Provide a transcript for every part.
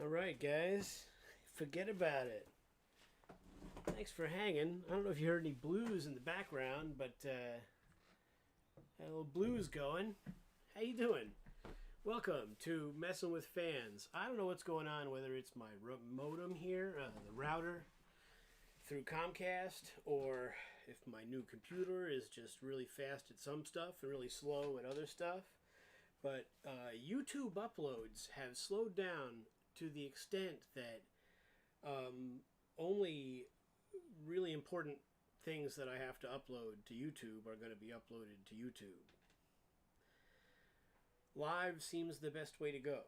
All right, guys. Forget about it. Thanks for hanging. I don't know if you heard any blues in the background, but had a little blues going. How you doing? Welcome to Messing with Fans. I don't know what's going on, whether it's my modem here, the router through Comcast, or if my new computer is just really fast at some stuff and really slow at other stuff. But YouTube uploads have slowed down to the extent that only really important things that I have to upload to YouTube are going to be uploaded to YouTube. Live seems the best way to go.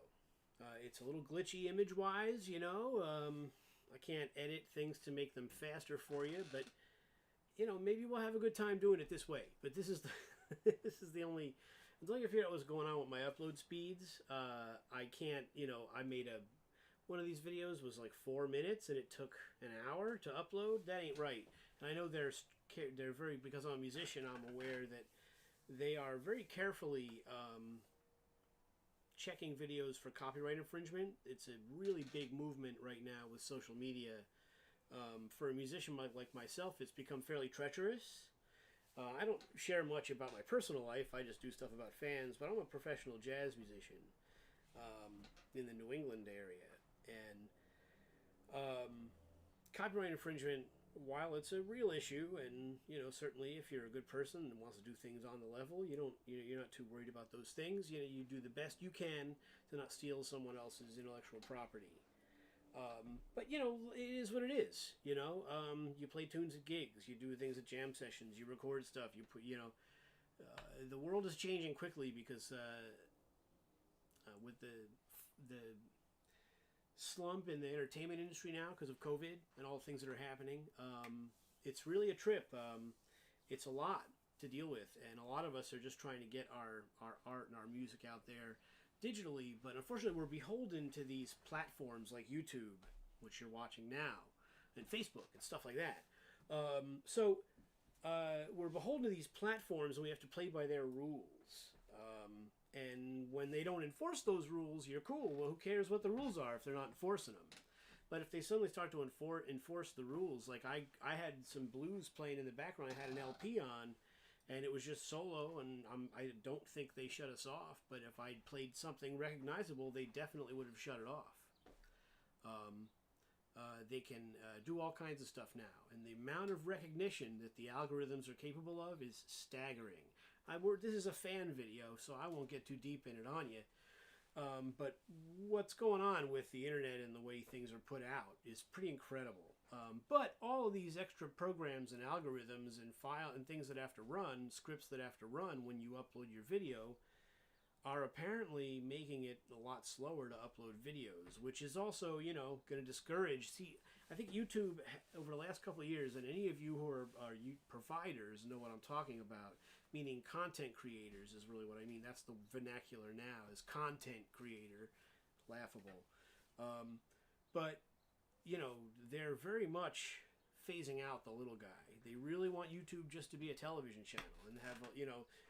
It's a little glitchy image-wise, you know. I can't edit things to make them faster for you, but maybe we'll have a good time doing it this way. But this is the this is the only until I can figure out what's going on with my upload speeds. I can't. I made one of these videos was like 4 minutes and it took an hour to upload. That ain't right. And I know they're very, because I'm a musician, I'm aware that they are very carefully checking videos for copyright infringement. It's a really big movement right now with social media. For a musician like myself, it's become fairly treacherous. I don't share much about my personal life. I just do stuff about fans, but I'm a professional jazz musician in the New England area. And copyright infringement, while it's a real issue, and certainly if you're a good person and wants to do things on the level, you're not too worried about those things. You do the best you can to not steal someone else's intellectual property. But it is what it is. You play tunes at gigs, you do things at jam sessions, you record stuff, you put the world is changing quickly because with the slump in the entertainment industry now because of COVID and all the things that are happening. It's really a trip. It's a lot to deal with, and a lot of us are just trying to get our art and our music out there digitally, but unfortunately we're beholden to these platforms like YouTube, which you're watching now, and Facebook and stuff like that. So we're beholden to these platforms and we have to play by their rules. And when they don't enforce those rules, you're cool. Well, who cares what the rules are if they're not enforcing them? But if they suddenly start to enforce the rules, like I had some blues playing in the background. I had an LP on, and it was just solo, and I don't think they shut us off. But if I'd played something recognizable, they definitely would have shut it off. They can do all kinds of stuff now, and the amount of recognition that the algorithms are capable of is staggering. This is a fan video, so I won't get too deep in it on you. But what's going on with the internet and the way things are put out is pretty incredible. But all of these extra programs and algorithms and file and things that have to run, scripts that have to run when you upload your video, are apparently making it a lot slower to upload videos, which is also, going to discourage. See, I think YouTube, over the last couple of years, and any of you who are providers know what I'm talking about, meaning content creators is really what I mean. That's the vernacular now, is content creator. Laughable. But, they're very much phasing out the little guy. They really want YouTube just to be a television channel and have,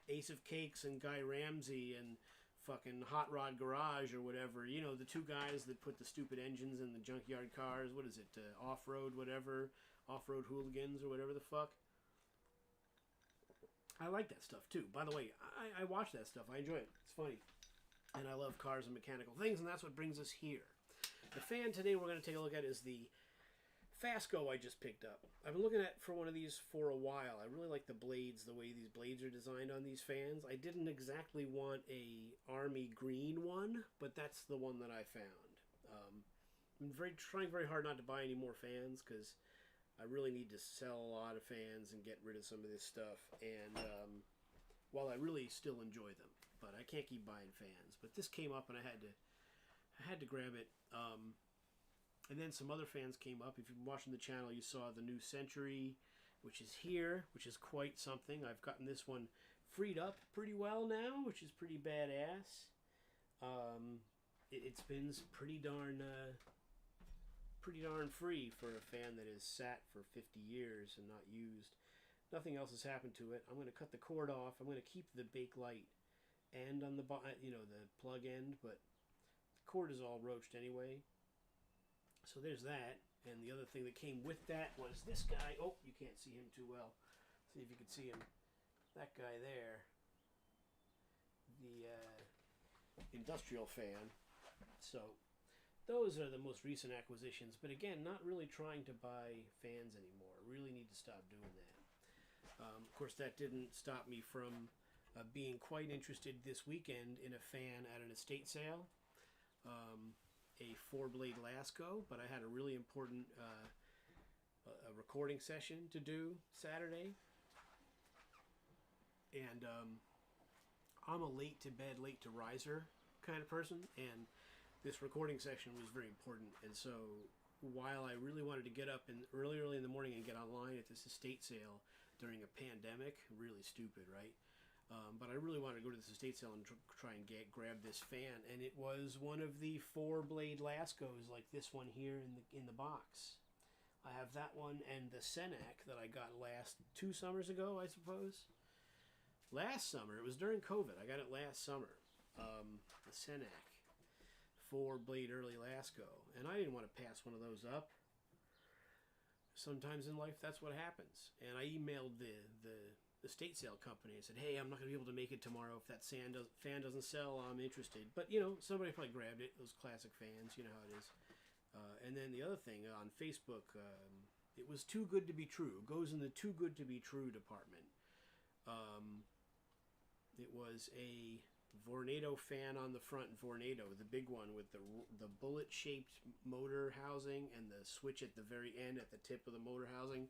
Ace of Cakes and Guy Ramsey and fucking Hot Rod Garage or whatever. The two guys that put the stupid engines in the junkyard cars. What is it? Off-road whatever. Off-road hooligans or whatever the fuck. I like that stuff too. By the way, I watch that stuff. I enjoy it. It's funny. And I love cars and mechanical things, and that's what brings us here. The fan today we're going to take a look at is the Fasco I just picked up. I've been looking at for one of these for a while. I really like the blades, the way these blades are designed on these fans. I didn't exactly want a army green one, but that's the one that I found. I'm trying very hard not to buy any more fans because I really need to sell a lot of fans and get rid of some of this stuff. And while I really still enjoy them, but I can't keep buying fans. But this came up and I had to grab it. And then some other fans came up. If you've been watching the channel, you saw the new Century, which is here, which is quite something. I've gotten this one freed up pretty well now, which is pretty badass. It spins pretty darn free for a fan that has sat for 50 years and not used. Nothing else has happened to it. I'm going to cut the cord off. I'm going to keep the Bakelite end on the the plug end, but the cord is all roached anyway. So there's that. And the other thing that came with that was this guy. Oh, you can't see him too well. See if you can see him. That guy there. The industrial fan. So those are the most recent acquisitions. But again, not really trying to buy fans anymore. Really need to stop doing that. Of course, that didn't stop me from being quite interested this weekend in a fan at an estate sale. A 4-blade Lasco, but I had a really important a recording session to do Saturday, and I'm a late to bed, late to riser kind of person, and this recording session was very important. And so while I really wanted to get up early in the morning and get online at this estate sale during a pandemic, really stupid, right? But I really wanted to go to this estate sale and try and grab this fan, and it was one of the 4-blade Lascos, like this one here in the box. I have that one and the Senac that I got 2 summers ago, I suppose. Last summer, it was during COVID. I got it last summer. The Senac 4-blade early Lasco, and I didn't want to pass one of those up. Sometimes in life, that's what happens. And I emailed the estate sale company and said, hey, I'm not going to be able to make it tomorrow. If that fan doesn't sell, I'm interested. But, somebody probably grabbed it. Those classic fans, you know how it is. And then the other thing, on Facebook, it was too good to be true. It goes in the too good to be true department. It was a Vornado fan on the front. Vornado, the big one with the bullet-shaped motor housing and the switch at the very end at the tip of the motor housing.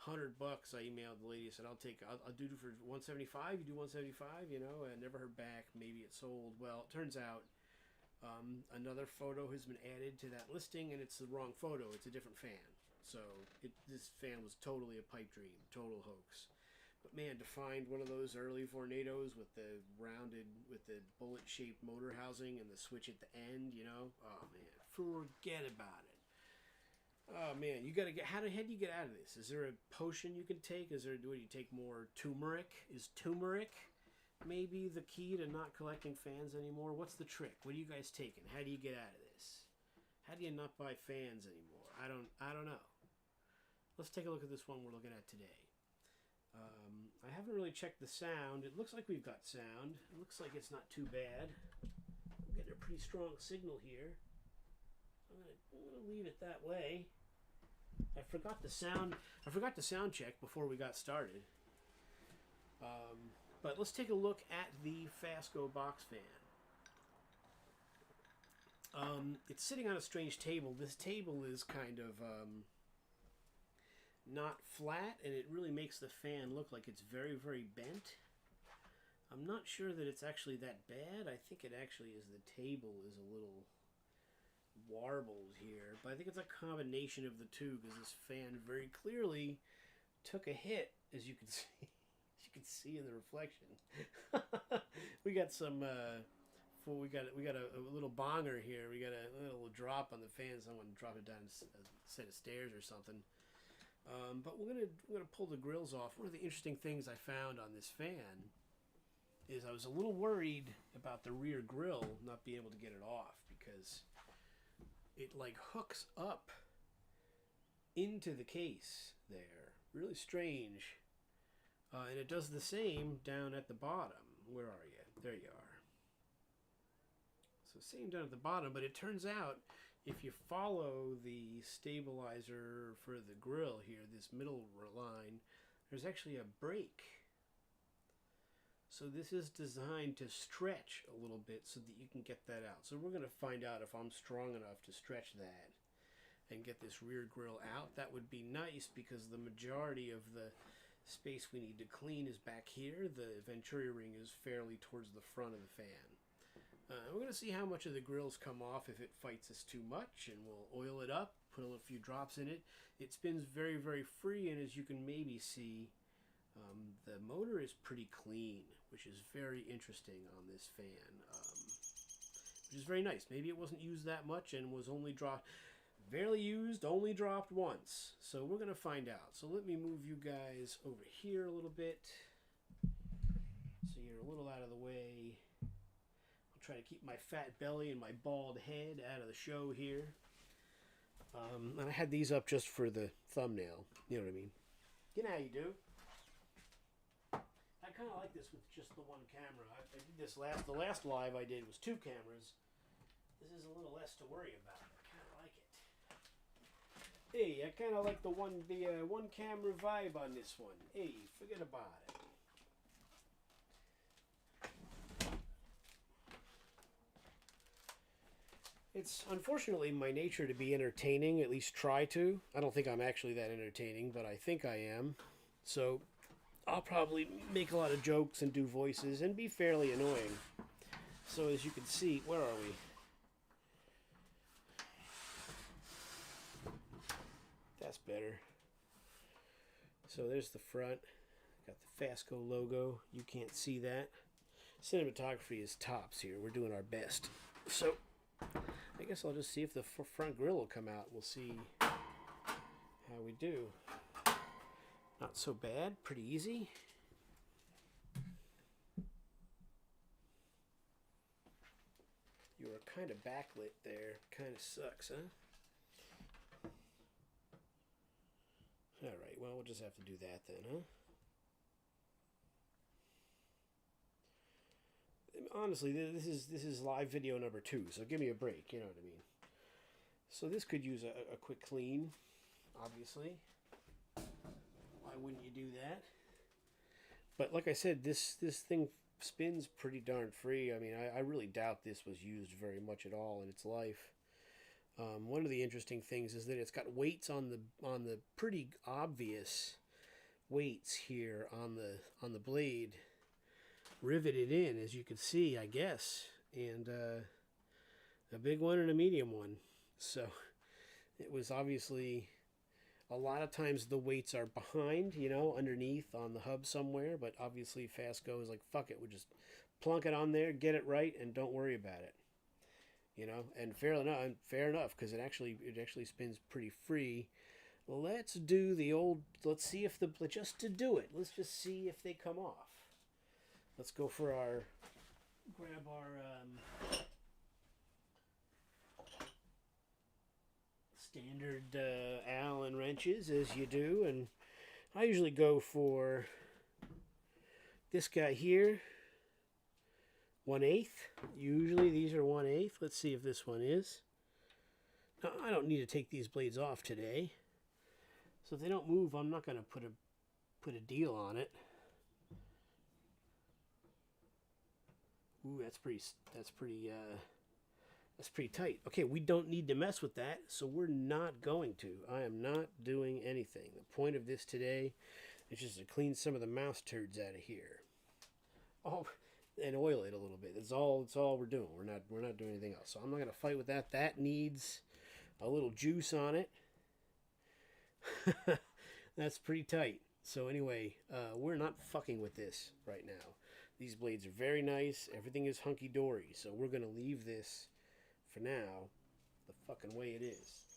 $100. I emailed the lady. I said, I'll do it for $175. You do $175. I never heard back. Maybe it sold. Well, it turns out another photo has been added to that listing, and it's the wrong photo. It's a different fan. So this fan was totally a pipe dream, total hoax. But man, to find one of those early Vornados with the bullet-shaped motor housing and the switch at the end, oh man, forget about it. Oh man, you gotta get. How do you get out of this? Is there a potion you can take? Do you take more turmeric? Is turmeric maybe the key to not collecting fans anymore? What's the trick? What are you guys taking? How do you get out of this? How do you not buy fans anymore? I don't know. Let's take a look at this one we're looking at today. I haven't really checked the sound. It looks like we've got sound. It looks like it's not too bad. I'm getting a pretty strong signal here. I'm gonna leave it that way. I forgot to sound check before we got started. But let's take a look at the Fasco box fan. It's sitting on a strange table. This table is kind of not flat, and it really makes the fan look like it's very, very bent. I'm not sure that it's actually that bad. I think it actually is the table is a little warbled here, but I think it's a combination of the two, because this fan very clearly took a hit, as you can see in the reflection. We got some we got a little bonger here. We got a little drop on the fan. Someone dropped it down a set of stairs or something. But we're gonna pull the grills off. One of the interesting things I found on this fan is I was a little worried about the rear grill not being able to get it off, because it like hooks up into the case there. Really strange. And it does the same down at the bottom. Where are you? There you are. So same down at the bottom, but it turns out if you follow the stabilizer for the grill here, this middle line, there's actually a brake. So this is designed to stretch a little bit so that you can get that out. So we're going to find out if I'm strong enough to stretch that and get this rear grill out. That would be nice, because the majority of the space we need to clean is back here. The Venturi ring is fairly towards the front of the fan. We're going to see how much of the grills come off if it fights us too much, and we'll oil it up, put a few drops in it. It spins very, very free, and as you can maybe see, the motor is pretty clean, which is very interesting on this fan, which is very nice. Maybe it wasn't used that much and was only dropped, barely used, only dropped once. So we're going to find out. So let me move you guys over here a little bit, so you're a little out of the way. I'll try to keep my fat belly and my bald head out of the show here. And I had these up just for the thumbnail. You know what I mean? You know how you do. I kind of like this with just the one camera. I did this the last live I did was 2 cameras. This is a little less to worry about. I kind of like it. Hey, I kind of like the one camera vibe on this one. Hey, forget about it. It's unfortunately my nature to be entertaining, at least try to. I don't think I'm actually that entertaining, but I think I am. So I'll probably make a lot of jokes and do voices and be fairly annoying. So as you can see, where are we? That's better. So there's the front. Got the Fasco logo. You can't see that. Cinematography is tops here. We're doing our best. So I guess I'll just see if the front grille will come out. We'll see how we do. Not so bad. Pretty easy. You are kind of backlit there. Kind of sucks, huh? Alright, well, we'll just have to do that then, huh? Honestly, this is live video number 2, so give me a break, you know what I mean? So this could use a quick clean, obviously. Why wouldn't you do that? But like I said, this thing spins pretty darn free. I mean, I really doubt this was used very much at all in its life. One of the interesting things is that it's got weights on the pretty obvious weights here on the blade, riveted in, as you can see, I guess, and a big one and a medium one. So it was obviously, a lot of times the weights are behind, you know, underneath on the hub somewhere, but obviously Fasco is like, fuck it, we'll just plunk it on there, get it right, and don't worry about it. You know, and fair enough, because it actually spins pretty free. Let's do the old, let's see if just to do it, let's just see if they come off. Let's go for grab our standard Allen wrenches, as you do, and I usually go for this guy here, 1/8. Usually these are 1/8. Let's see if this one is. Now, I don't need to take these blades off today, so if they don't move, I'm not going to put a deal on it. Ooh, that's pretty tight. Okay, we don't need to mess with that, so we're not going to. I am not doing anything. The point of this today is just to clean some of the mouse turds out of here. Oh, and oil it a little bit. That's all we're doing. We're not doing anything else. So I'm not gonna fight with that. That needs a little juice on it. That's pretty tight. So anyway, we're not fucking with this right now. These blades are very nice. Everything is hunky-dory. So we're going to leave this, for now, the fucking way it is.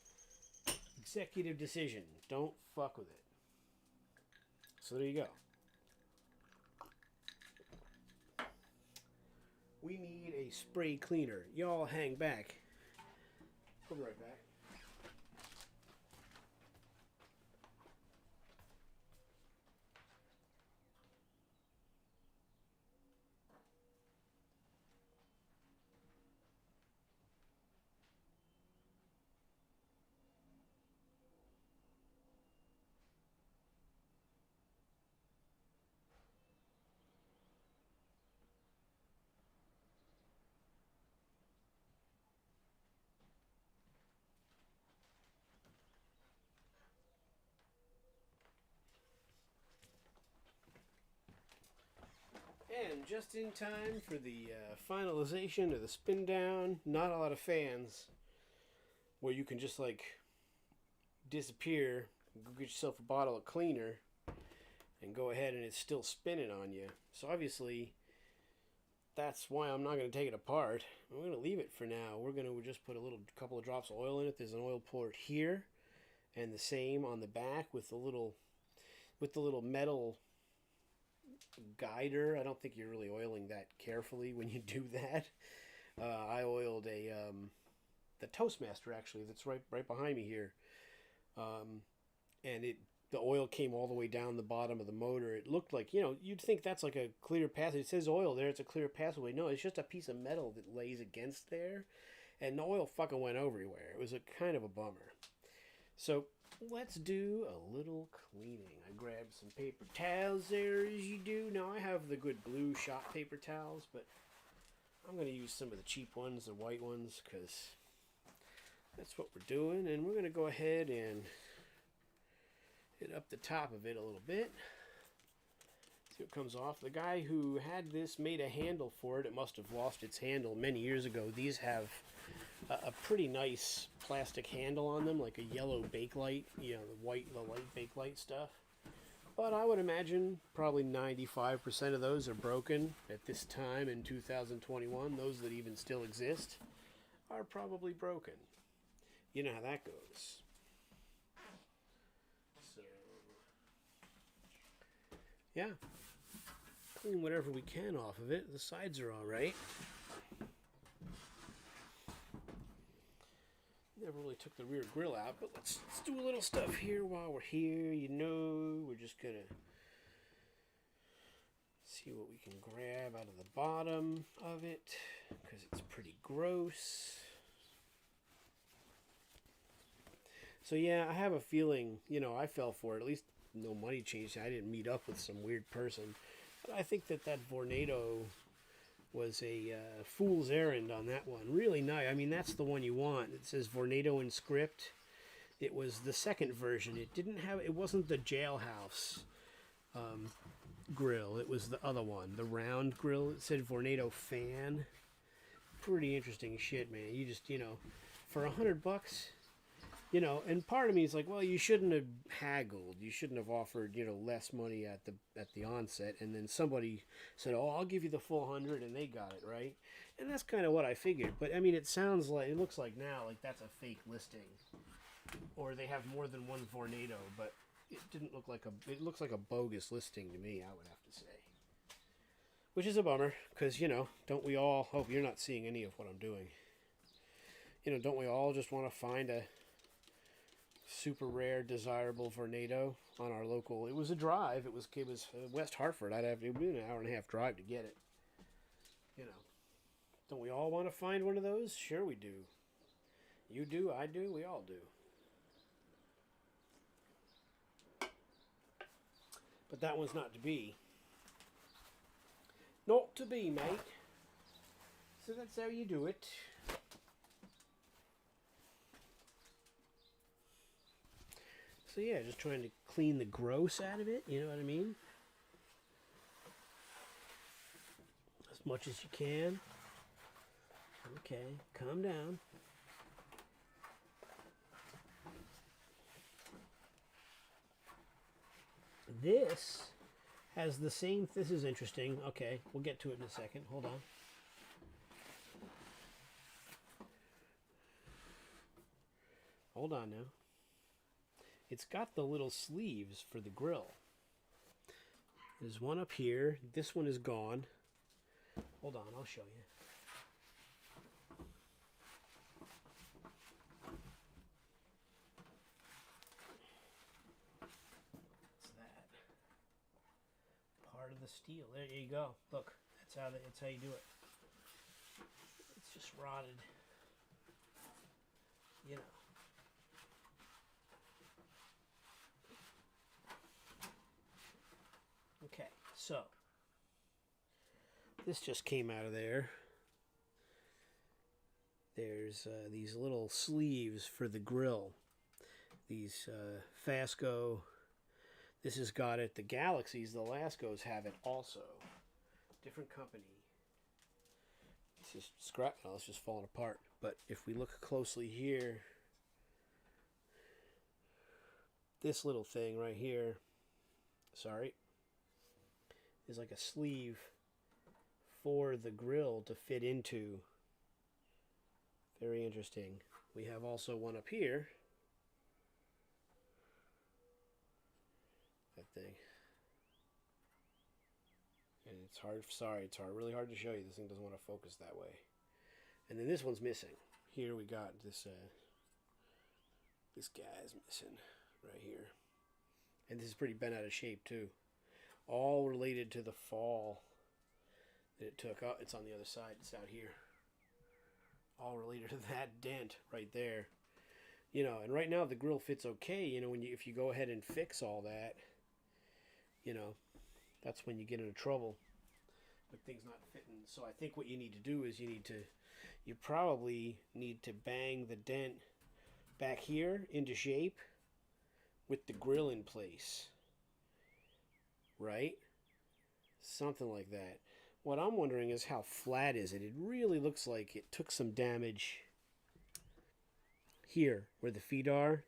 Executive decision. Don't fuck with it. So there you go. We need a spray cleaner. Y'all hang back. I'll be right back. And just in time for the finalization of the spin down. Not a lot of fans where you can just like disappear, go get yourself a bottle of cleaner, and go ahead and it's still spinning on you. So obviously that's why I'm not going to take it apart. I'm going to leave it for now. We're going to just put a couple of drops of oil in it. There's an oil port here, and the same on the back with the little metal guider. I don't think you're really oiling that carefully when you do that. I oiled the the Toastmaster actually that's right behind me here, and the oil came all the way down the bottom of the motor. It looked like, you'd think that's like a clear path. It says oil there. It's a clear pathway. No, it's just a piece of metal that lays against there, and the oil fucking went everywhere. It was a kind of a bummer. So let's do a little cleaning. I grabbed some paper towels there, as you do. Now I have the good blue shop paper towels, but I'm going to use some of the cheap ones, the white ones, because that's what we're doing. And we're going to go ahead and hit up the top of it a little bit. See what comes off. The guy who had this made a handle for it. It must have lost its handle many years ago. These have a pretty nice plastic handle on them, like a yellow Bakelite, the light Bakelite stuff. But I would imagine probably 95% of those are broken at this time in 2021. Those that even still exist are probably broken. You know how that goes. So, yeah. Clean whatever we can off of it. The sides are all right. Never really took the rear grill out, but let's do a little stuff here while we're here. We're just gonna see what we can grab out of the bottom of it, because it's pretty gross. So yeah, I have a feeling, I fell for it. At least no money changed. I didn't meet up with some weird person. But I think that Vornado was a fool's errand on that one. Really nice. I mean, that's the one you want. It says Vornado in script. It was the second version. It wasn't the jailhouse grill. It was the other one, the round grill. It said Vornado fan. Pretty interesting shit, man. You just, for $100, and part of me is like, well, you shouldn't have haggled. You shouldn't have offered, less money at the onset. And then somebody said, oh, I'll give you the full 100, and they got it, right? And that's kind of what I figured. But, I mean, it looks like now, like that's a fake listing. Or they have more than one Vornado, but it it looks like a bogus listing to me, I would have to say. Which is a bummer, because, don't we all hope you're not seeing any of what I'm doing? Don't we all just want to find a super rare, desirable Vornado on our local? It was a drive. It was West Hartford. It'd be an hour and a half drive to get it. Don't we all want to find one of those? Sure we do. You do, I do, we all do. But that one's not to be. Not to be, mate. So that's how you do it. So yeah, just trying to clean the gross out of it, you know what I mean? As much as you can. Okay, calm down. This has the same, this is interesting. Okay, we'll get to it in a second. Hold on. Hold on now. It's got the little sleeves for the grill. There's one up here. This one is gone. Hold on, I'll show you. What's that? Part of the steel. There you go. Look, that's how you do it. It's just rotted. Okay, so this just came out of there. There's these little sleeves for the grill. These Fasco. This has got it. The Galaxies, the Lascos have it also. Different company. It's just scrap. No, it's just falling apart. But if we look closely here, this little thing right here, is like a sleeve for the grill to fit into. Very interesting. We have also one up here. That thing. And it's hard, really hard to show you. This thing doesn't want to focus that way. And then this one's missing. here we got this this guy's missing right here, and this is pretty bent out of shape too. All related to the fall that it took. Oh, it's on the other side. It's out here. All related to that dent right there. You know, and right now the grill fits okay. You know, if you go ahead and fix all that, you know, that's when you get into trouble. But things not fitting. So I think what you need to do is you probably need to bang the dent back here into shape with the grill in place. Right? Something like that. What I'm wondering is how flat is it? It really looks like it took some damage here where the feet are.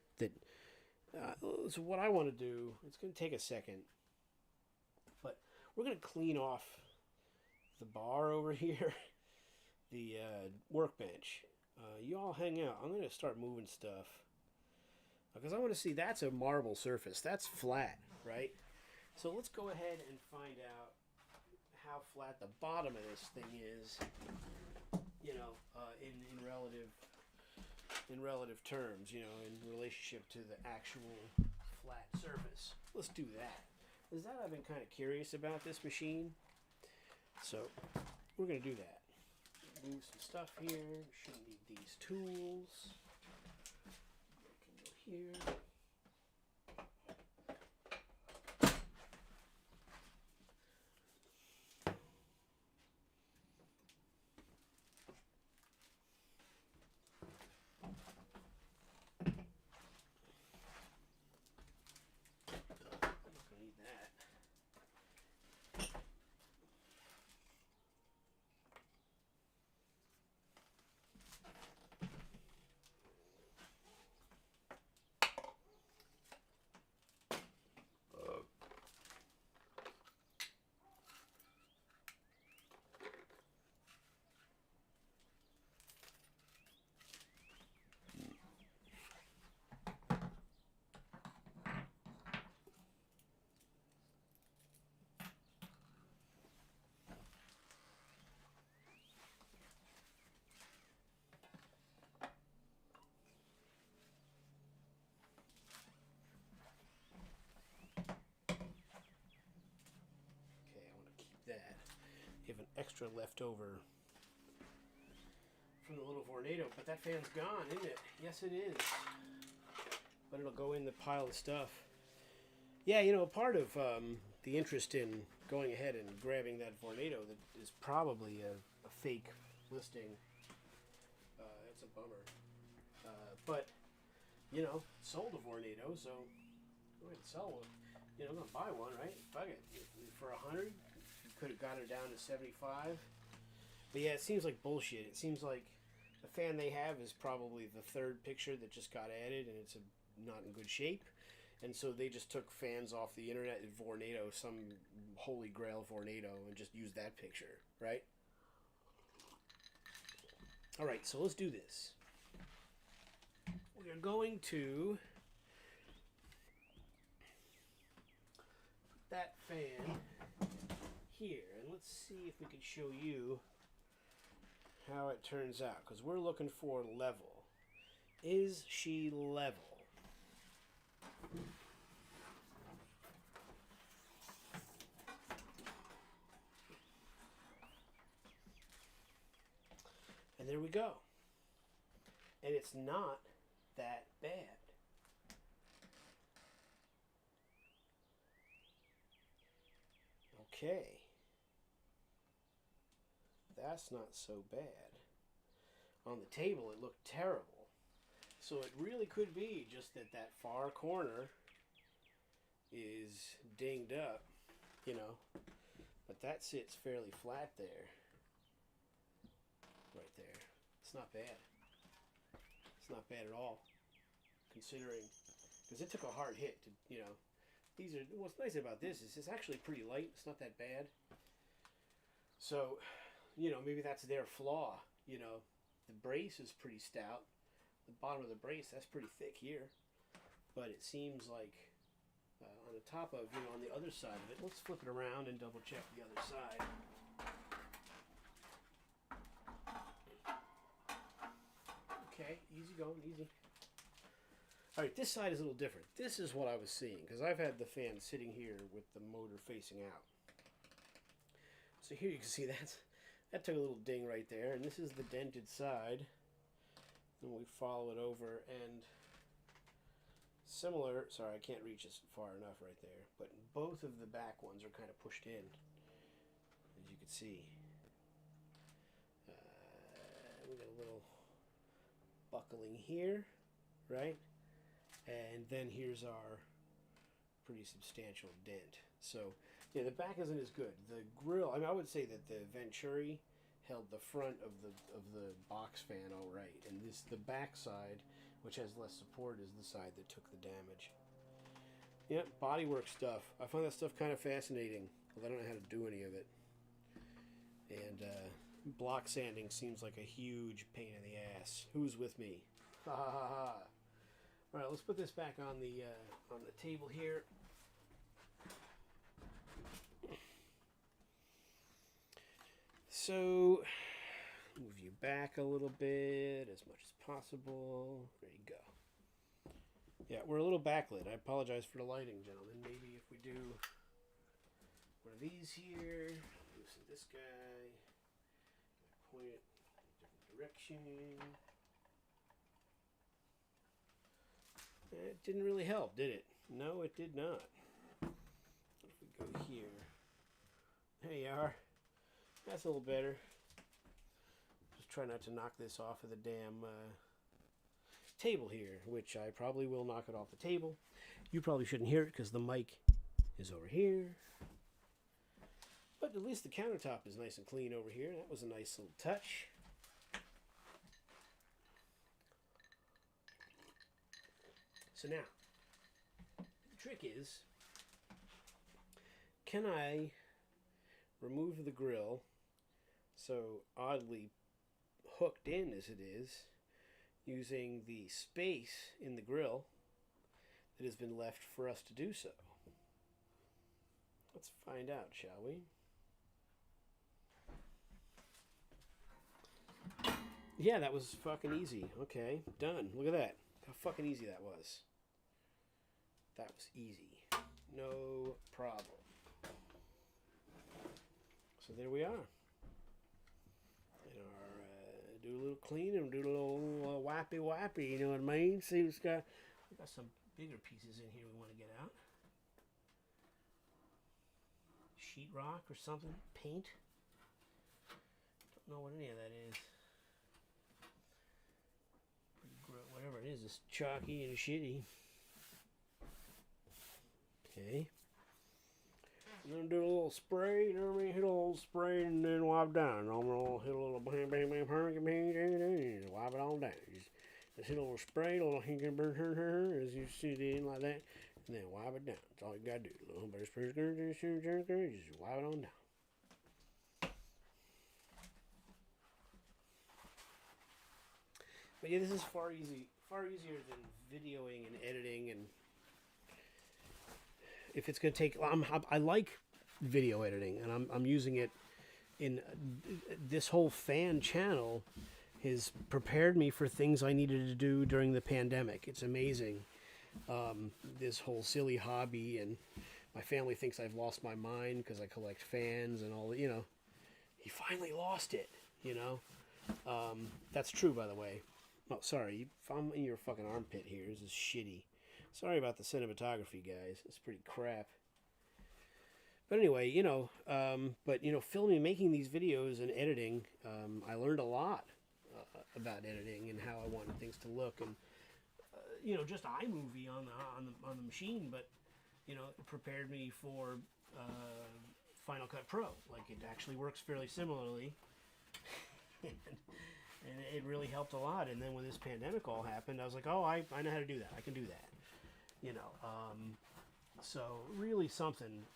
So what I want to do, it's going to take a second, but we're going to clean off the bar over here, the workbench. You all hang out. I'm going to start moving stuff because I want to see. That's a marble surface. That's flat, right? So let's go ahead and find out how flat the bottom of this thing is, you know, in relative terms, you know, in relationship to the actual flat surface. Let's do that. Is that I've been kind of curious about this machine. So we're going to do that. Move some stuff here. Shouldn't need these tools. We can go here. That. You have an extra left over from the little Vornado, but that fan's gone, isn't it? Yes, it is. But it'll go in the pile of stuff. Yeah, you know, part of the interest in going ahead and grabbing that Vornado that is probably a fake listing. It's a bummer. But, you know, sold a Vornado, so go ahead and sell one. You know, I'm going to buy one, right? Fuck it. For $100. Could have got it down to 75. But yeah, it seems like bullshit. It seems like the fan they have is probably the third picture that just got added and it's not in good shape. And so they just took fans off the internet at Vornado, some holy grail Vornado, and just used that picture, right? Alright, so let's do this. We are going to put that fan here, and let's see if we can show you how it turns out, because we're looking for level. Is she level? And there we go. And it's not that bad. Okay. That's not so bad. On the table, it looked terrible. So it really could be just that far corner is dinged up, you know. But that sits fairly flat there. Right there. It's not bad. It's not bad at all. Considering, because it took a hard hit to, you know. What's nice about this is it's actually pretty light. It's not that bad. So, you know, maybe that's their flaw. You know, the brace is pretty stout. The bottom of the brace, that's pretty thick here. But it seems like on the top of, you know, on the other side of it, let's flip it around and double check the other side. Okay, easy going, easy. All right, this side is a little different. This is what I was seeing, because I've had the fan sitting here with the motor facing out. So here you can see that took a little ding right there, and this is the dented side. And we follow it over, and similar, sorry, I can't reach this far enough right there, but both of the back ones are kind of pushed in, as you can see. We got a little buckling here, right? And then here's our pretty substantial dent. So, yeah, the back isn't as good. The grill, I mean, I would say that the Venturi held the front of the box fan all right, and the back side, which has less support, is the side that took the damage. Yep, bodywork stuff. I find that stuff kind of fascinating, although I don't know how to do any of it. And block sanding seems like a huge pain in the ass. Who's with me? Ha ha ha ha. All right, let's put this back on the table here. So, move you back a little bit as much as possible. There you go. Yeah, we're a little backlit. I apologize for the lighting, gentlemen. Maybe if we do one of these here, loosen this guy, point it in a different direction. It didn't really help, did it? No, it did not. What if we go here? There you are. That's a little better. Just try not to knock this off of the damn table here, which I probably will knock it off the table. You probably shouldn't hear it because the mic is over here. But at least the countertop is nice and clean over here. That was a nice little touch. So now, the trick is, can I remove the grill, so oddly hooked in as it is, using the space in the grill that has been left for us to do so? Let's find out, shall we? Yeah, that was fucking easy. Okay, done. Look at that. How fucking easy that was. That was easy. No problem. So there we are. And our, do a little clean and do a little wipey, you know what I mean? See, we got some bigger pieces in here we want to get out. Sheetrock or something? Paint? Don't know what any of that is. Whatever it is, it's chalky and shitty. Okay. I'm going to do a little spray, you know what I mean? Hit a little spray and then wipe down. I'm going to hit a little bang, bang, bang, bang, bang, bang, wipe it all down. Just hit a little spray, a little as you see it in like that, and then wipe it down. That's all you got to do. A little bit of spray, just wipe it on down. But yeah, this is far easier than videoing and editing, and if it's going to take, I like video editing, and I'm using it in this whole fan channel has prepared me for things I needed to do during the pandemic. It's amazing, this whole silly hobby, and my family thinks I've lost my mind because I collect fans and all. You know, he finally lost it. You know, that's true, by the way. Oh, sorry, I'm in your fucking armpit here. This is shitty. Sorry about the cinematography, guys. It's pretty crap. But anyway, you know, filming, making these videos and editing, I learned a lot about editing and how I wanted things to look, and just iMovie on the machine, but it prepared me for Final Cut Pro. Like, it actually works fairly similarly. And it really helped a lot. And then when this pandemic all happened, I was like, oh, I know how to do that. I can do that. So really something.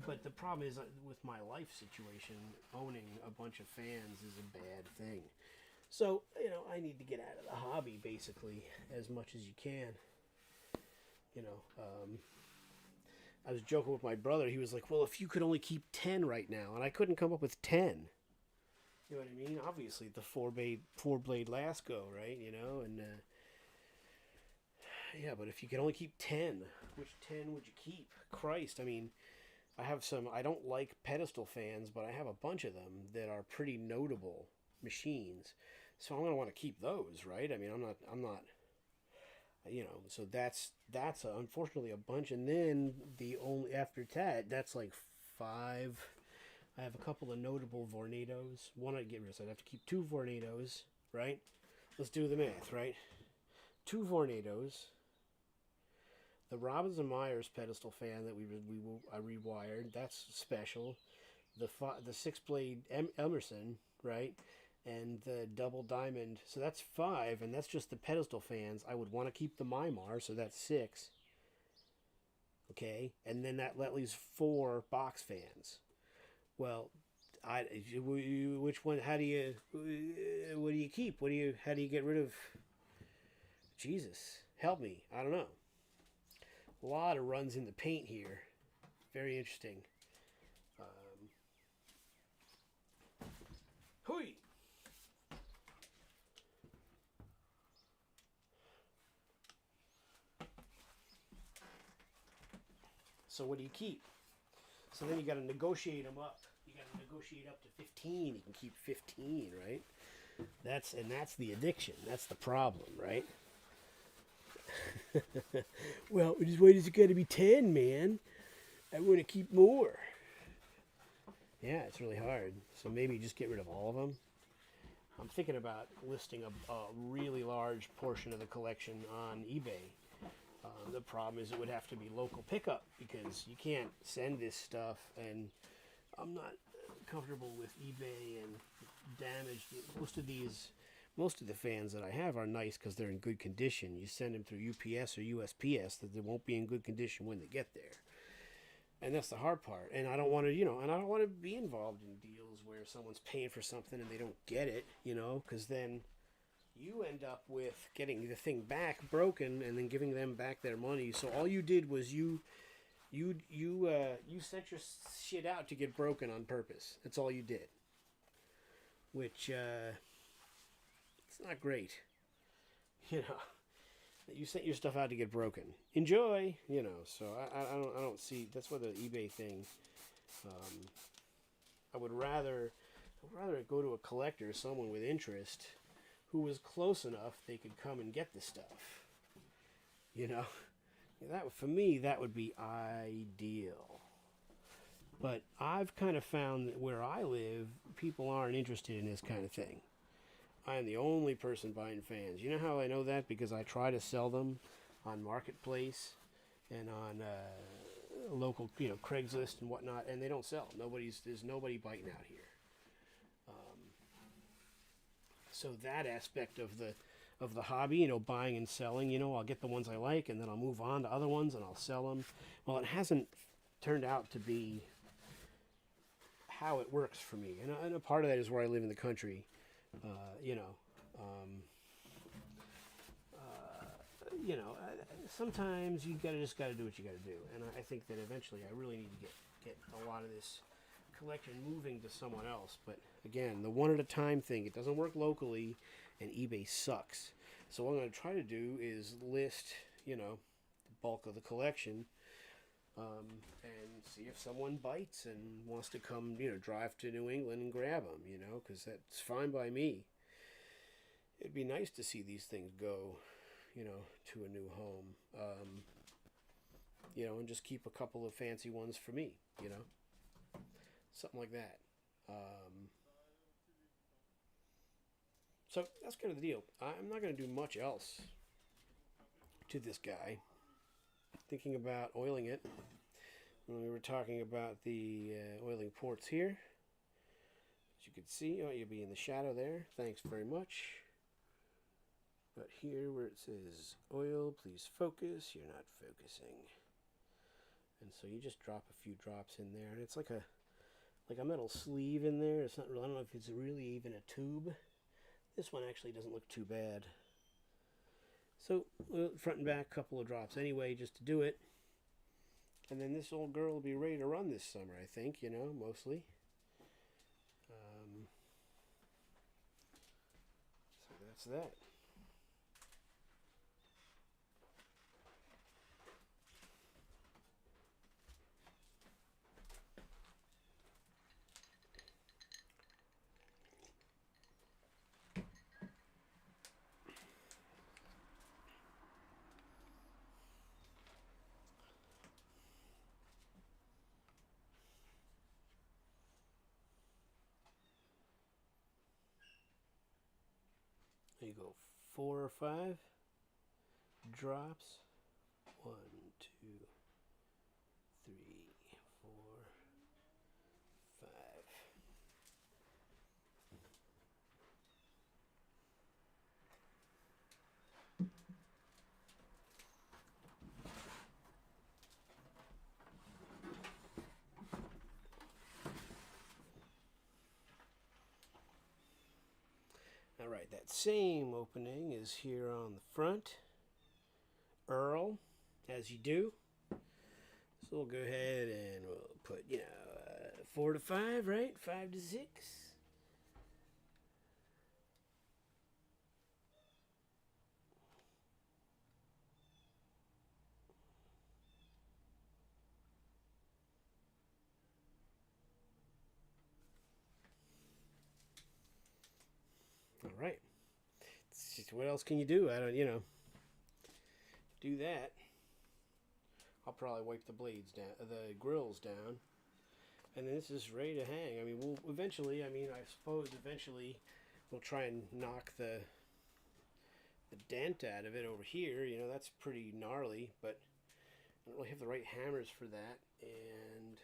But the problem is, with my life situation, owning a bunch of fans is a bad thing. So, I need to get out of the hobby, basically, as much as you can. I was joking with my brother. He was like, well, if you could only keep 10 right now. And I couldn't come up with 10. You know what I mean? Obviously, the four blade Lasco, right? You know, and yeah, but if you can only keep 10, which 10 would you keep? Christ, I mean, I have some. I don't like pedestal fans, but I have a bunch of them that are pretty notable machines. So I'm gonna want to keep those, right? I mean, I'm not. You know, so that's unfortunately a bunch, and then the only after that, that's like five. I have a couple of notable Vornados. One I'd get rid of. So I'd have to keep two Vornados, right? Let's do the math, right? Two Vornados. The Robbins and Myers pedestal fan that I rewired. That's special. The six blade Emerson, right? And the double diamond. So that's five, and that's just the pedestal fans. I would want to keep the Mymar, so that's six. Okay, and then that leaves four box fans. Well, which one? How do you? What do you keep? How do you get rid of? Jesus, help me! I don't know. A lot of runs in the paint here. Very interesting. Hui. So what do you keep? So then you got to negotiate them up. You got to negotiate up to 15. You can keep 15, right? That's the addiction. That's the problem, right? Well, why does it got to be 10, man? I want to keep more. Yeah, it's really hard. So maybe just get rid of all of them. I'm thinking about listing a really large portion of the collection on eBay. The problem is it would have to be local pickup because you can't send this stuff, and I'm not comfortable with eBay and damaged. Most of the fans that I have are nice because they're in good condition. You send them through UPS or USPS, that they won't be in good condition when they get there, and that's the hard part. And I don't want to, and I don't want to be involved in deals where someone's paying for something and they don't get it, because then you end up with getting the thing back broken and then giving them back their money. So all you did was you sent your shit out to get broken on purpose. That's all you did. Which it's not great. You sent your stuff out to get broken. Enjoy, So I don't see. That's why the eBay thing. I would rather go to a collector, someone with interest, who was close enough they could come and get the stuff. That for me that would be ideal. But I've kind of found that where I live, people aren't interested in this kind of thing. I am the only person buying fans. You know how I know that? Because I try to sell them on Marketplace and on local, Craigslist and whatnot, and they don't sell. There's nobody biting out here. So that aspect of the hobby, buying and selling, I'll get the ones I like, and then I'll move on to other ones and I'll sell them. Well, it hasn't turned out to be how it works for me, and a part of that is where I live in the country. Sometimes you just gotta do what you gotta do, and I think that eventually I really need to get a lot of this collection moving to someone else. But again, the one at a time thing, it doesn't work locally, and eBay sucks. So what I'm going to try to do is list, the bulk of the collection, and see if someone bites and wants to come, drive to New England and grab them, because that's fine by me. It'd be nice to see these things go, to a new home, and just keep a couple of fancy ones for me, something like that. So that's kind of the deal. I'm not going to do much else to this guy. Thinking about oiling it. When we were talking about the oiling ports here, as you can see, you'll be in the shadow there. Thanks very much. But here where it says oil, please focus, you're not focusing. And so you just drop a few drops in there, and it's like a metal sleeve in there. It's not really, I don't know if it's really even a tube. This one actually doesn't look too bad. So front and back, couple of drops anyway, just to do it. And then this old girl will be ready to run this summer, I think, mostly. that's that. There you go. 4 or 5 drops. 1, 2, 3, 4, 5. All right, that same opening is here on the front. Earl, as you do. So we'll go ahead and we'll put, 4 to 5, right? 5 to 6. All right. What else can you do? I don't, do that. I'll probably wipe the blades down, the grills down, and then this is ready to hang. I mean, we'll eventually. I suppose eventually, we'll try and knock the dent out of it over here. That's pretty gnarly, but I don't really have the right hammers for that, and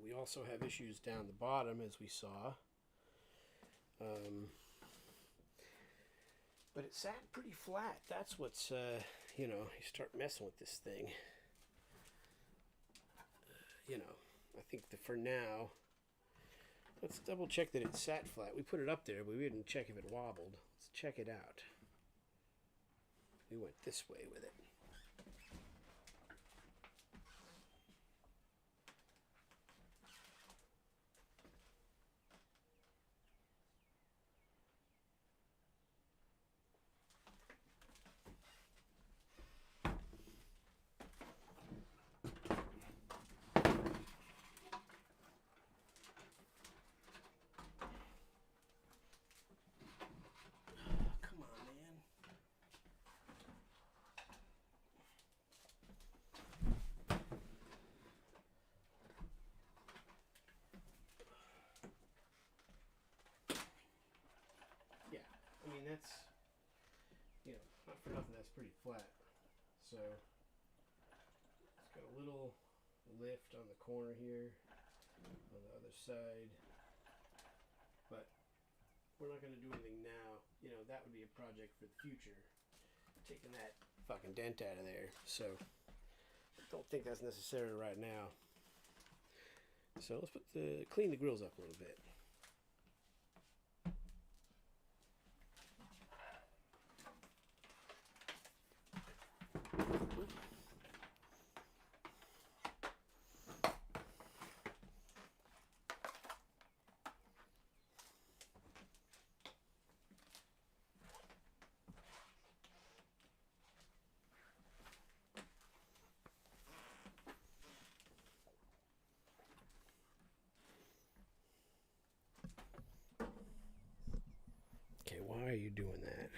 we also have issues down the bottom, as we saw. But it sat pretty flat. That's what's, you start messing with this thing. I think for now, let's double check that it sat flat. We put it up there, but we didn't check if it wobbled. Let's check it out. We went this way with it. That's, not for nothing, that's pretty flat. So, it's got a little lift on the corner here, on the other side. But we're not going to do anything now. That would be a project for the future. Taking that fucking dent out of there. So, I don't think that's necessary right now. So, let's clean the grills up a little bit. Okay, why are you doing that?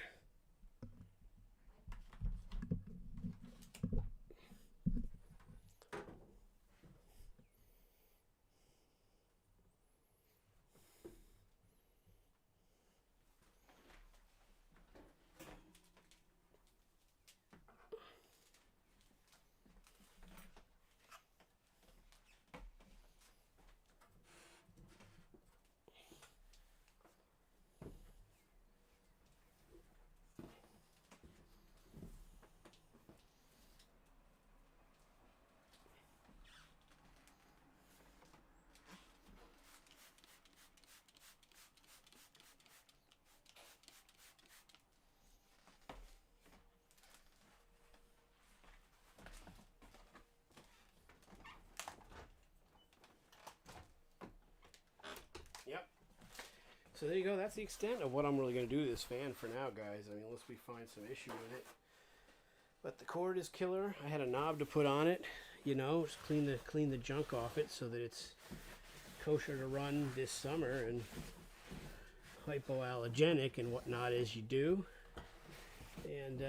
So there you go. That's the extent of what I'm really going to do to this fan for now, guys. I mean, unless we find some issue with it. But the cord is killer. I had a knob to put on it. You know, just clean the junk off it so that it's kosher to run this summer and hypoallergenic and whatnot as you do. And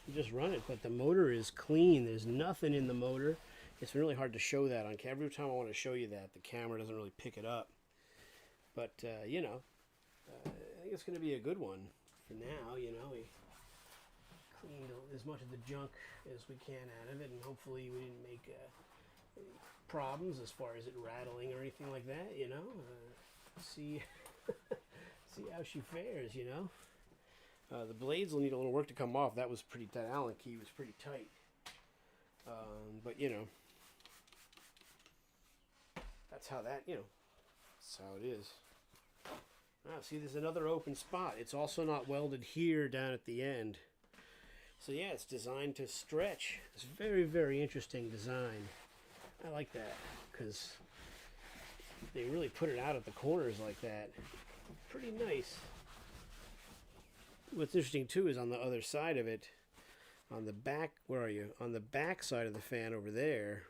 you just run it. But the motor is clean. There's nothing in the motor. It's really hard to show that on camera. Every time I want to show you that, the camera doesn't really pick it up. But, you know, I think it's going to be a good one for now. You know, we cleaned as much of the junk as we can out of it, and hopefully we didn't make any problems as far as it rattling or anything like that, you know. See see how she fares, you know. The blades will need a little work to come off. That Allen key was pretty tight. But, you know, that's how that, you know, that's how it is. See, there's another open spot. It's also not welded here down at the end. So yeah, it's designed to stretch. It's very, very interesting design. I like that because they really put it out at the corners like that. Pretty nice. What's interesting too is on the other side of it, on the back, where are you? On the back side of the fan over there,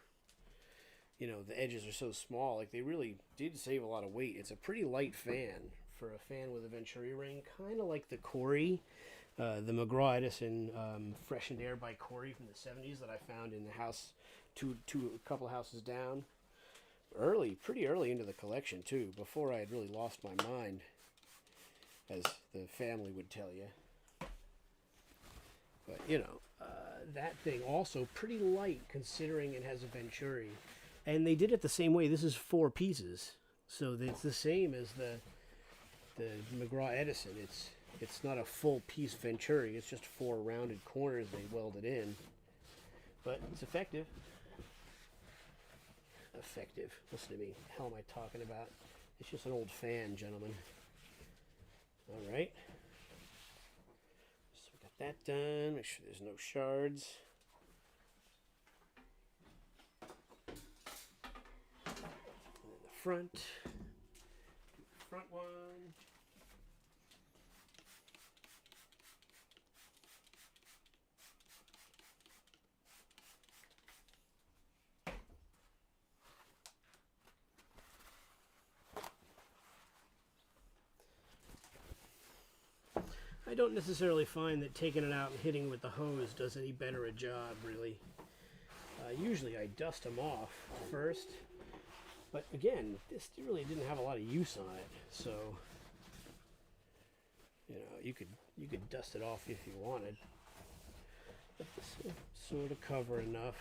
you know, the edges are so small. Like, they really did save a lot of weight. It's a pretty light fan for a fan with a Venturi ring, kind of like the Corey, the McGraw Edison Freshened Air by Corey from the 70s that I found in the house, a couple of houses down. Pretty early into the collection too, before I had really lost my mind, as the family would tell you. But, you know, that thing also pretty light considering it has a Venturi. And they did it the same way. This is 4 pieces. So it's the same as the McGraw Edison. It's not a full piece Venturi. It's just 4 rounded corners they welded in. But it's effective. Effective. Listen to me. The hell am I talking about? It's just an old fan, gentlemen. All right. So we got that done. Make sure there's no shards. And then the front. Front one. I don't necessarily find that taking it out and hitting it with the hose does any better a job, really. Usually I dust them off first, but again, this really didn't have a lot of use on it, so you know, you could dust it off if you wanted. But this will sort of cover enough.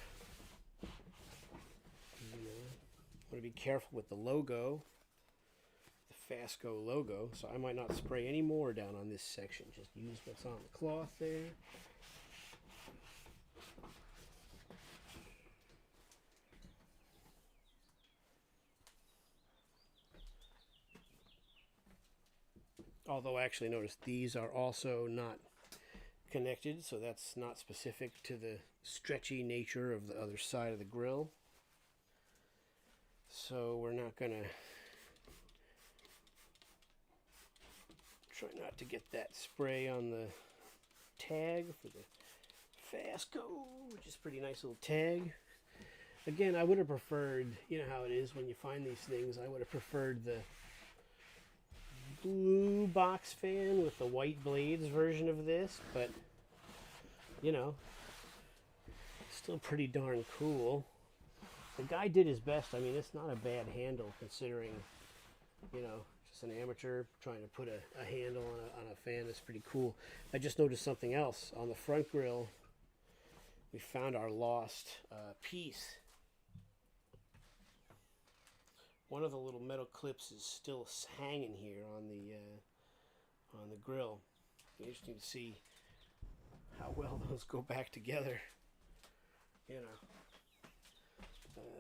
You know, want to be careful with the logo. Fasco logo, so I might not spray any more down on this section. Just use what's on the cloth there. Although, actually, notice these are also not connected, so that's not specific to the stretchy nature of the other side of the grill. So we're not going to try not to get that spray on the tag for the Fasco, which is a pretty nice little tag. Again, I would have preferred, you know how it is when you find these things, I would have preferred the blue box fan with the white blades version of this, but, you know, still pretty darn cool. The guy did his best. I mean, it's not a bad handle considering, you know, an amateur trying to put a handle on a fan. That's pretty cool. I just noticed something else on the front grill. We found our lost piece. One of the little metal clips is still hanging here on the grill. It'll be interesting to see how well those go back together. You know,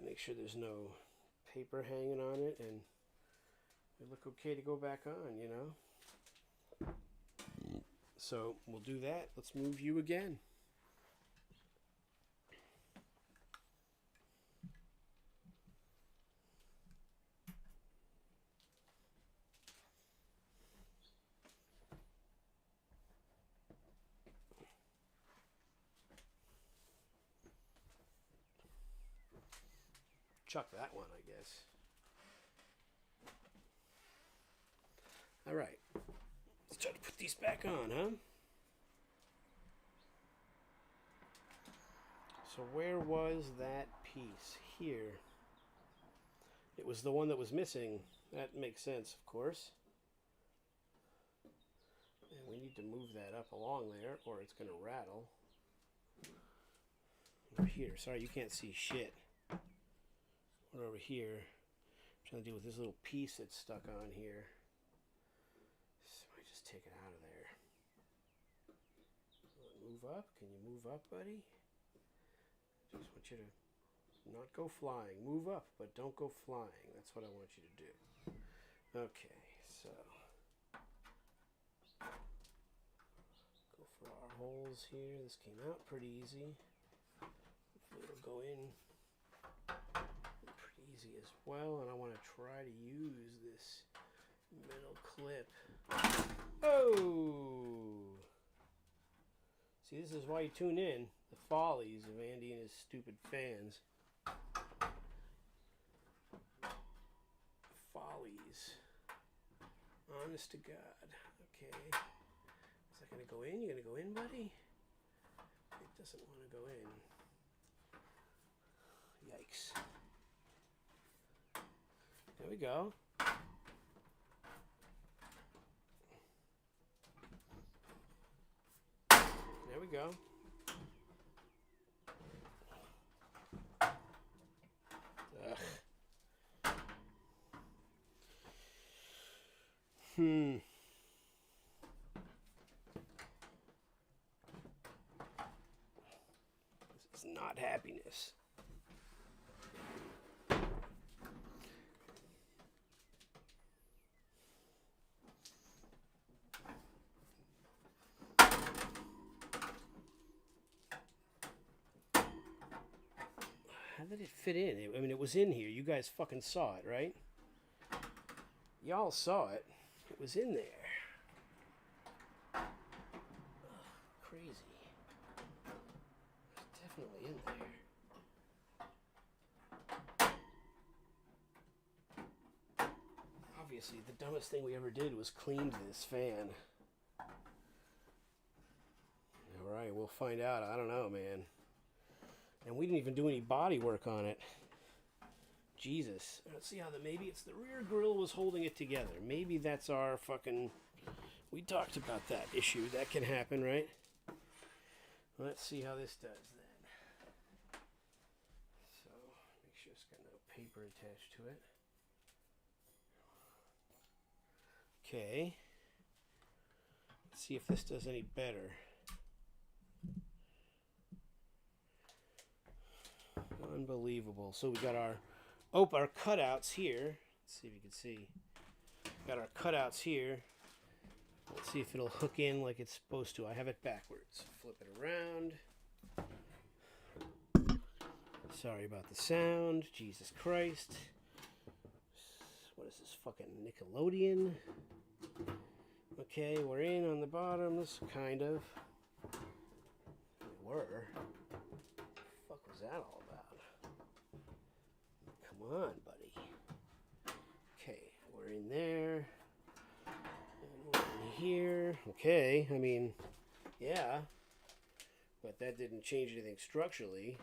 make sure there's no paper hanging on it, and they look okay to go back on, you know. So we'll do that. Let's move you again. chuck that one, I guess. All right. Let's try to put these back on, huh? So where was that piece? Here. It was the one that was missing. That makes sense, of course. And we need to move that up along there, or it's going to rattle. Over here. Sorry, you can't see shit. We're over here. I'm trying to deal with this little piece that's stuck on here. So I just take it out of there. Move up. Can you move up, buddy? Just want you to not go flying. Move up, but don't go flying. That's what I want you to do. Okay, so go for our holes here. This came out pretty easy. Hopefully it'll go in pretty easy as well. And I want to try to use this metal clip. Oh! See, this is why you tune in. The follies of Andy and his stupid fans. Follies. Honest to God. Okay. Is that going to go in? You going to go in, buddy? It doesn't want to go in. Yikes. There we go. There we go. This is not happiness. How did it fit in? I mean, it was in here. You guys fucking saw it, right? Y'all saw it. It was in there. Ugh, crazy. It's definitely in there. Obviously, the dumbest thing we ever did was clean this fan. Alright, we'll find out. I don't know, man. And we didn't even do any body work on it. Jesus. Let's see how maybe it's the rear grill was holding it together. Maybe that's our fucking... We talked about that issue. That can happen, right? Let's see how this does then. So, make sure it's got no paper attached to it. Okay. Let's see if this does any better. Unbelievable. So we got our cutouts here. Let's see if you can see. Got our cutouts here. Let's see if it'll hook in like it's supposed to. I have it backwards. Flip it around. Sorry about the sound. Jesus Christ. What is this, fucking Nickelodeon? Okay, we're in on the bottoms, kind of. We were. What the fuck was that all about? Come on, buddy. Okay, we're in there. And we're in here. Okay, I mean, yeah. But that didn't change anything structurally.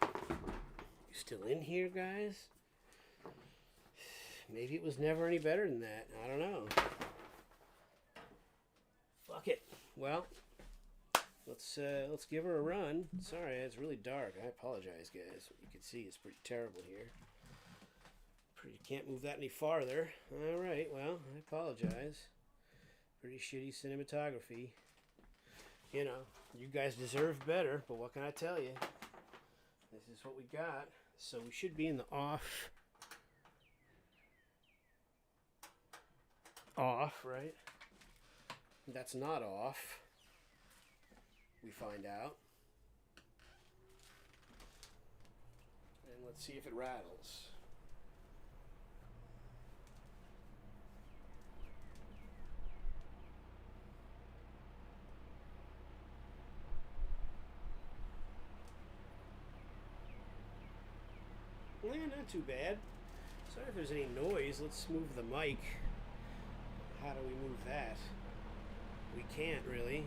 You still in here, guys? Maybe it was never any better than that. I don't know. Fuck it. Well, let's give her a run. Sorry, it's really dark. I apologize, guys. What you can see is pretty terrible here. Can't move that any farther. All right. Well, I apologize. Pretty shitty cinematography. You know, you guys deserve better, but what can I tell you? This is what we got. So we should be in the off, right? That's not off. We find out. And let's see if it rattles. Yeah, not too bad. Sorry if there's any noise. Let's move the mic. How do we move that? We can't really.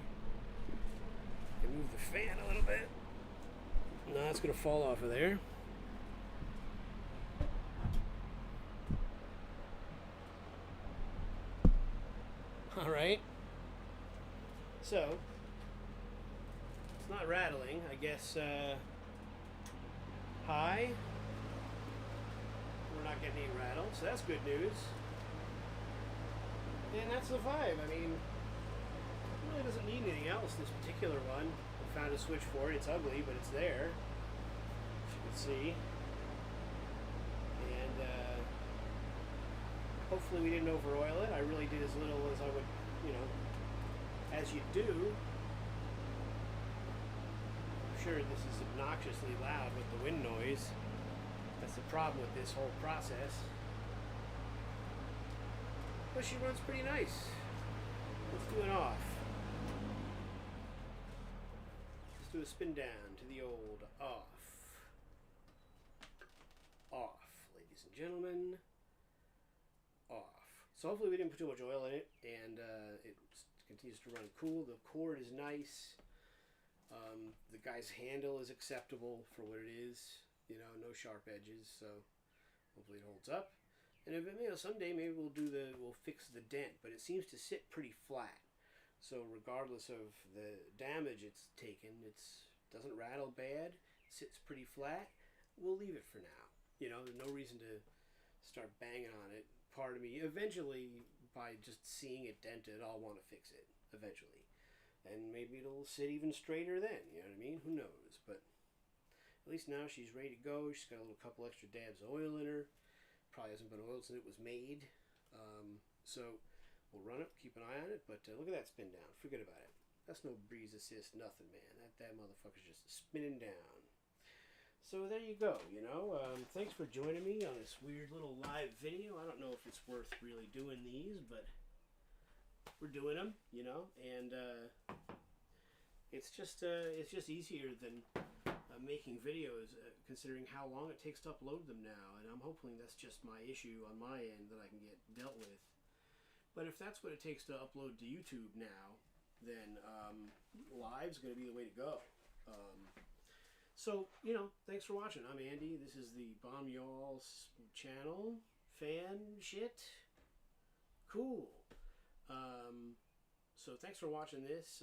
We can move the fan a little bit. No, it's going to fall off of there. Alright. So, it's not rattling. I guess, high. We're not getting any rattle, so that's good news. And that's the vibe. I mean, it really doesn't need anything else, this particular one. I found a switch for it. It's ugly, but it's there. As you can see. And, hopefully we didn't over-oil it. I really did as little as I would, you know, as you do. I'm sure this is obnoxiously loud with the wind noise. That's the problem with this whole process. But she runs pretty nice. Let's do an off. Let's do a spin down to the old off. Off, ladies and gentlemen. Off. So hopefully we didn't put too much oil in it, and it continues to run cool. The cord is nice. The guy's handle is acceptable for what it is. You know, no sharp edges, so hopefully it holds up. And if, you know, someday maybe we'll fix the dent, but it seems to sit pretty flat. So regardless of the damage it's taken, it doesn't rattle bad, sits pretty flat. We'll leave it for now. You know, there's no reason to start banging on it. Part of me, eventually, by just seeing it dented, I'll want to fix it, eventually. And maybe it'll sit even straighter then, you know what I mean? Who knows? But at least now she's ready to go. She's got a couple extra dabs of oil in her. Probably hasn't been oiled since it was made. So we'll run it, keep an eye on it. But look at that spin down. Forget about it. That's no breeze assist, nothing, man. That motherfucker's just spinning down. So there you go, you know. Thanks for joining me on this weird little live video. I don't know if it's worth really doing these, but we're doing them, you know. And it's just easier than making videos, considering how long it takes to upload them now. And I'm hoping that's just my issue on my end that I can get dealt with. But if that's what it takes to upload to YouTube now, then live's going to be the way to go. So, you know, thanks for watching. I'm Andy. This is the Bomb Y'all channel. Fan shit. Cool. So thanks for watching this.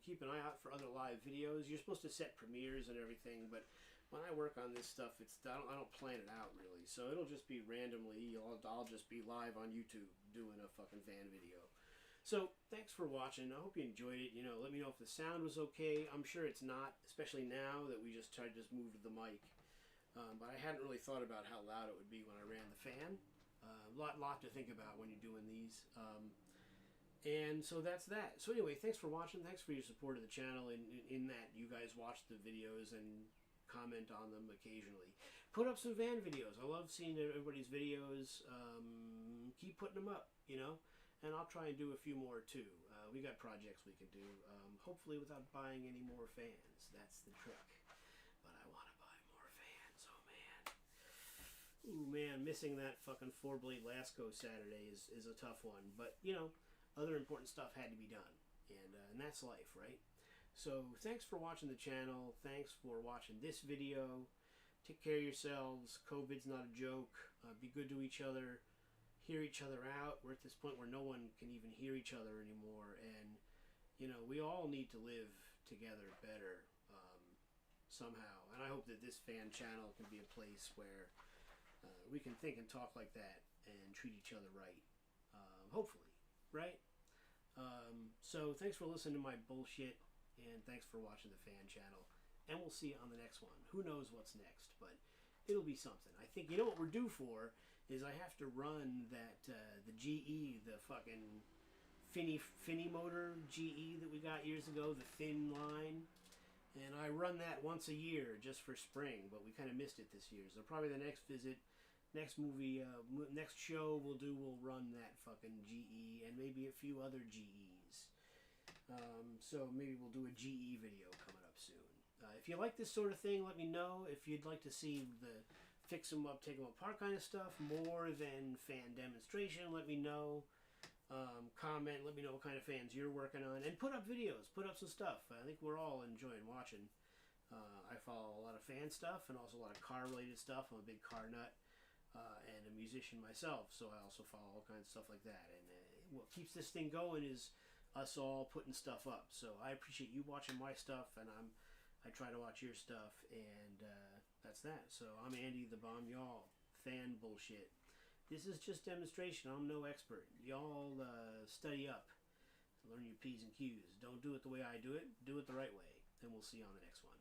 Keep an eye out for other live videos. You're supposed to set premieres and everything, but when I work on this stuff, I don't plan it out really. So it'll just be randomly. I'll just be live on YouTube doing a fucking fan video. So thanks for watching. I hope you enjoyed it. You know, let me know if the sound was okay. I'm sure it's not, especially now that we just tried to just move the mic. But I hadn't really thought about how loud it would be when I ran the fan. Lot to think about when you're doing these. And so that's that. So anyway, thanks for watching. Thanks for your support of the channel. In that you guys watch the videos and comment on them occasionally. Put up some van videos. I love seeing everybody's videos. Keep putting them up, you know. And I'll try and do a few more too. We got projects we can do. Hopefully without buying any more fans. That's the trick. But I want to buy more fans. Oh man. Ooh man, missing that fucking 4-blade Lasco Saturday is a tough one. But you know, other important stuff had to be done. And that's life, right? So thanks for watching the channel. Thanks for watching this video. Take care of yourselves. COVID's not a joke. Be good to each other. Hear each other out. We're at this point where no one can even hear each other anymore. And, you know, we all need to live together better somehow. And I hope that this fan channel can be a place where we can think and talk like that and treat each other right. Hopefully, right? So thanks for listening to my bullshit, and thanks for watching the fan channel, and we'll see you on the next one. Who knows what's next, but it'll be something. I think, you know what we're due for is I have to run that the GE, the fucking Finny motor GE that we got years ago, the thin line, and I run that once a year just for spring, but we kind of missed it this year, so probably the next visit, next movie, next show we'll run that fucking GE and maybe a few other GEs. So maybe we'll do a GE video coming up soon. If you like this sort of thing, let me know. If you'd like to see the fix them up, take them apart kind of stuff, more than fan demonstration. Let me know. Comment, let me know what kind of fans you're working on, and put up videos, put up some stuff. I think we're all enjoying watching. I follow a lot of fan stuff and also a lot of car related stuff. I'm a big car nut and a musician myself, so I also follow all kinds of stuff like that. And what keeps this thing going is us all putting stuff up. So I appreciate you watching my stuff, and I try to watch your stuff, and that's that. So I'm Andy the Bomb Y'all. Fan bullshit. This is just demonstration. I'm no expert. Y'all study up. Learn your P's and Q's. Don't do it the way I do it. Do it the right way. And we'll see you on the next one.